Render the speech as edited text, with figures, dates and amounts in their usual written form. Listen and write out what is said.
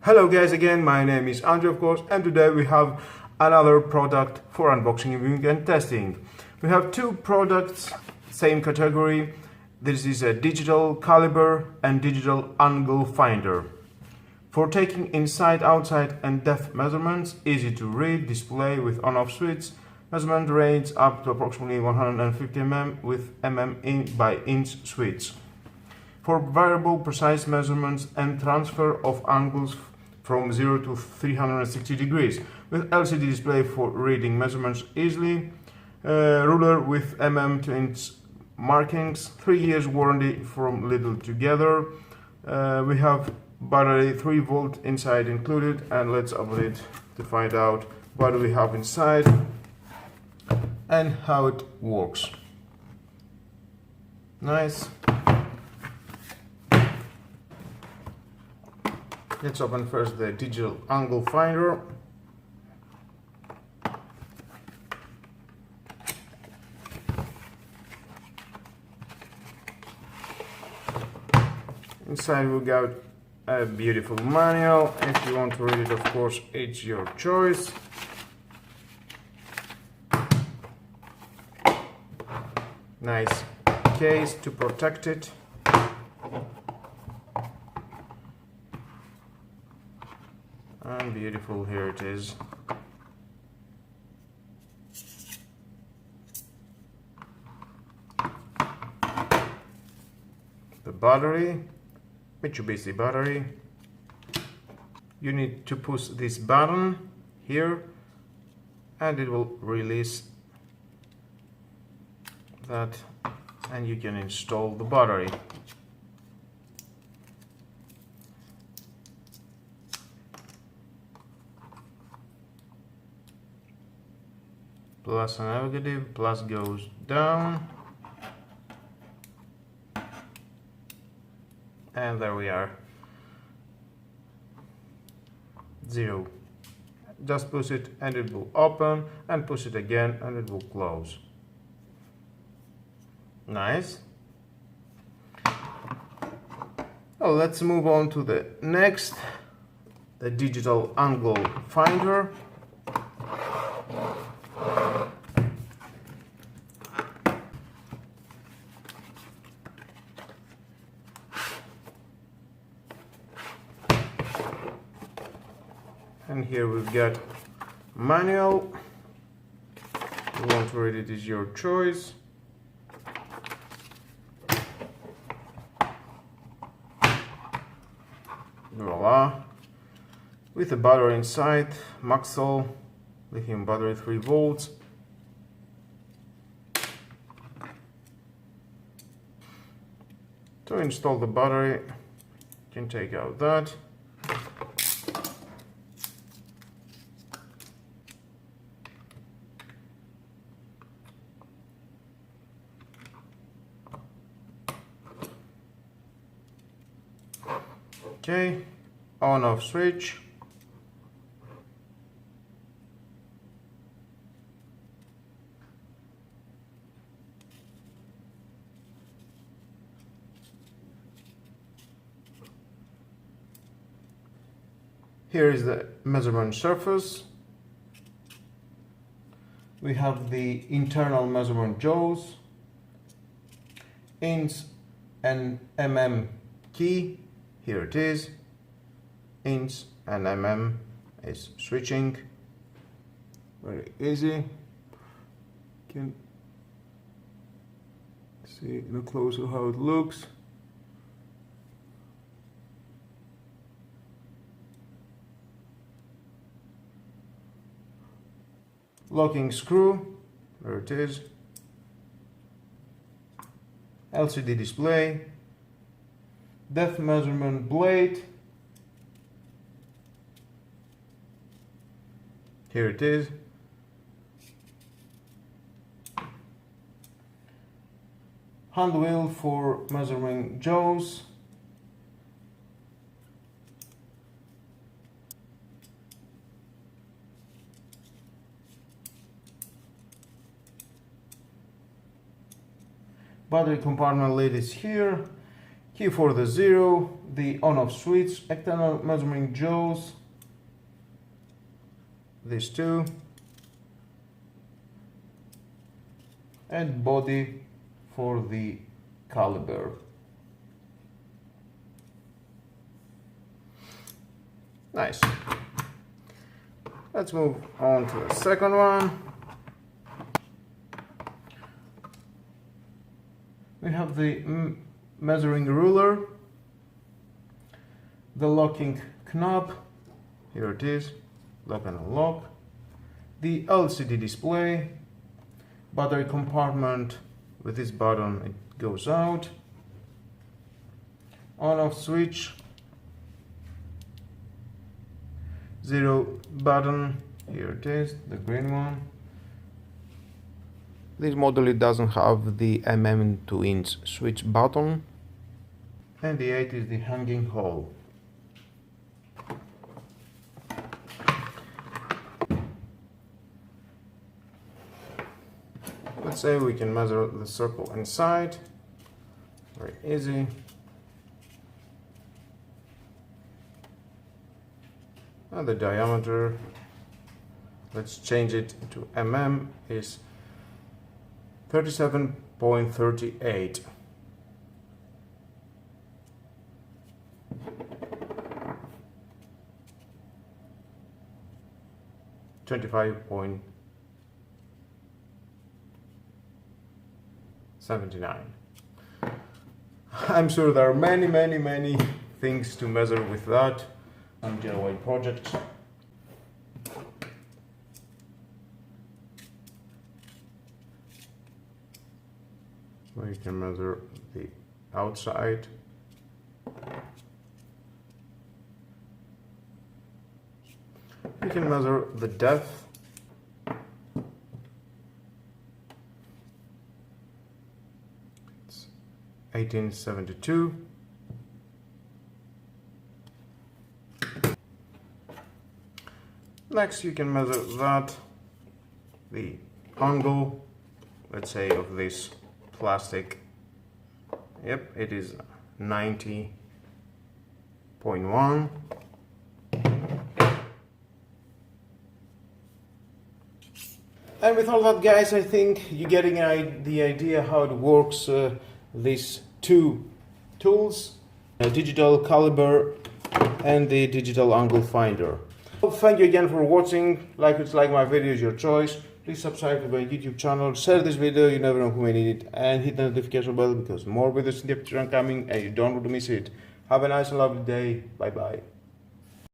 Hello guys again, my name is Andrew of course, and today we have another product for unboxing, reviewing and testing. We have two products, same category. This is a digital caliper and digital angle finder. For taking inside, outside and depth measurements, easy to read display with on-off switch, measurement range up to approximately 150 mm with mm by inch switch. For variable precise measurements and transfer of angles from 0 to 360 degrees, with LCD display for reading measurements easily, ruler with mm to inch markings, 3 years warranty from Lidl together. We have battery 3 volt inside included, and let's open it to find out what do we have inside and how it works. Nice. Let's open first the digital angle finder. Inside we got a beautiful manual. If you want to read it, of course, it's your choice. Nice case to protect it. And beautiful, here it is. The battery, Mitsubishi battery. You need to push this button here and it will release that, and you can install the battery. Plus and negative, plus goes down, and there we are, 0. Just push it and it will open, and push it again and it will close. Nice. Well, let's move on to the next, the digital angle finder. And here we've got manual. If you want to read it, is your choice. Voila. With a battery inside, Maxell lithium battery 3 volts. To install the battery, you can take out that. Okay, on-off switch. Here is the measurement surface. We have the internal measurement jaws, inch and mm key. Here it is, inch and mm is switching, very easy. You can see in a closer how it looks. Locking screw, there it is. LCD display. Depth measurement blade. Here it is. Hand wheel for measuring jaws. Battery compartment lid is here. Here for the 0, the on-off switch, external measuring jaws, these two, and body for the caliber. Nice. Let's move on to the second one. We have the measuring ruler, the locking knob, here it is, lock and unlock, the LCD display, battery compartment, with this button it goes out, on-off switch, 0 button, here it is, the green one. This model it doesn't have the 2" switch button, and the 8 is the hanging hole. Let's say we can measure the circle inside, very easy. And the diameter, let's change it to is 37.38. .79. I'm sure there are many things to measure with that on DIY projects. We can measure the outside. We can measure the depth. It's 1872. Next you can measure that, the angle, let's say, of this plastic. Yep, it is 90.1. And with all that, guys, I think you're getting the idea how it works, these two tools, a digital caliber and the digital angle finder. Well, thank you again for watching. Like my video is your choice. Please subscribe to my YouTube channel, share this video, you never know who may need it, and hit the notification bell because more videos in the future are coming and you don't want to miss it. Have a nice and lovely day. Bye bye.